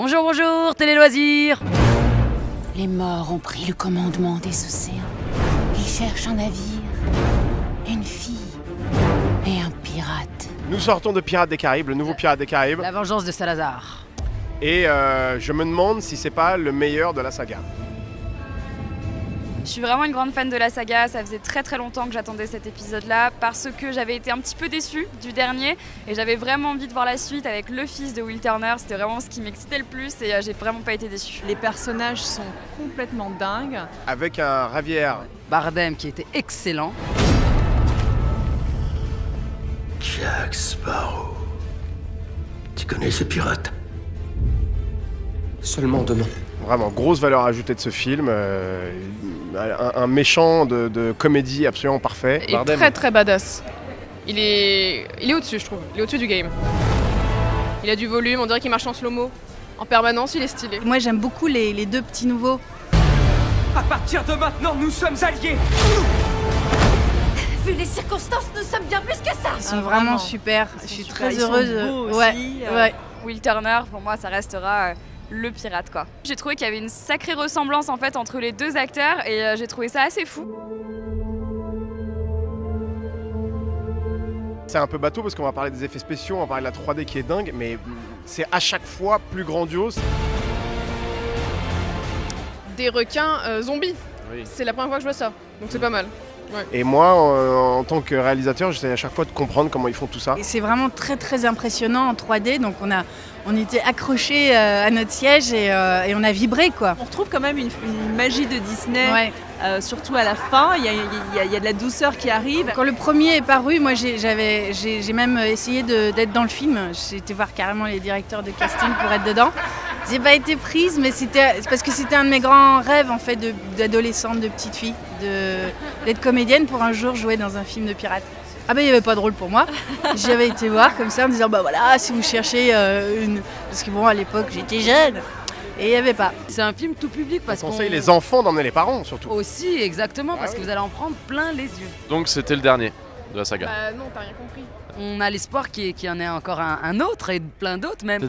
Bonjour, bonjour, Télé Loisirs. Les morts ont pris le commandement des océans. Ils cherchent un navire, une fille et un pirate. Nous sortons de Pirates des Caraïbes, le nouveau Pirates des Caraïbes. La vengeance de Salazar. Et je me demande si c'est pas le meilleur de la saga. Je suis vraiment une grande fan de la saga, ça faisait très longtemps que j'attendais cet épisode-là parce que j'avais été un petit peu déçue du dernier et j'avais vraiment envie de voir la suite avec le fils de Will Turner, c'était vraiment ce qui m'excitait le plus et j'ai vraiment pas été déçue. Les personnages sont complètement dingues. Avec un Javier Bardem qui était excellent. Jack Sparrow. Tu connais ce pirate? Seulement de nom. Vraiment, grosse valeur ajoutée de ce film. Un méchant de comédie absolument parfait. Et très badass. Il est au-dessus, je trouve. Il est au-dessus du game. Il a du volume, on dirait qu'il marche en slow-mo. En permanence, il est stylé. Moi, j'aime beaucoup les deux petits nouveaux. À partir de maintenant, nous sommes alliés. Vu les circonstances, nous sommes bien plus que ça. Ils sont vraiment super. Je suis très heureuse. Ouais. Will Turner, pour moi, ça restera le pirate, quoi. J'ai trouvé qu'il y avait une sacrée ressemblance en fait entre les deux acteurs et j'ai trouvé ça assez fou. C'est un peu bateau parce qu'on va parler des effets spéciaux, on va parler de la 3D qui est dingue, mais c'est à chaque fois plus grandiose. Des requins zombies. Oui. C'est la première fois que je vois ça, donc c'est pas mal. Ouais. Et moi, en tant que réalisateur, j'essaie à chaque fois de comprendre comment ils font tout ça. Et c'est vraiment très impressionnant en 3D, donc on était accrochés à notre siège et on a vibré, quoi. On retrouve quand même une magie de Disney, ouais. Surtout à la fin, il y a de la douceur qui arrive. Quand le premier est paru, moi j'ai même essayé d'être dans le film. J'ai été voir carrément les directeurs de casting pour être dedans. J'ai pas été prise, mais c'est parce que c'était un de mes grands rêves en fait d'adolescente, de petite fille, d'être comédienne pour un jour jouer dans un film de pirate. Ah ben il n'y avait pas de rôle pour moi. J'avais été voir comme ça en disant bah voilà, si vous cherchez une... Parce que bon, à l'époque j'étais jeune et il n'y avait pas. C'est un film tout public parce qu'on conseille les enfants d'emmener les parents surtout. Aussi, exactement, parce que vous allez en prendre plein les yeux. Donc c'était le dernier de la saga. Non, t'as rien compris. On a l'espoir qu'il y en ait encore un autre et plein d'autres même.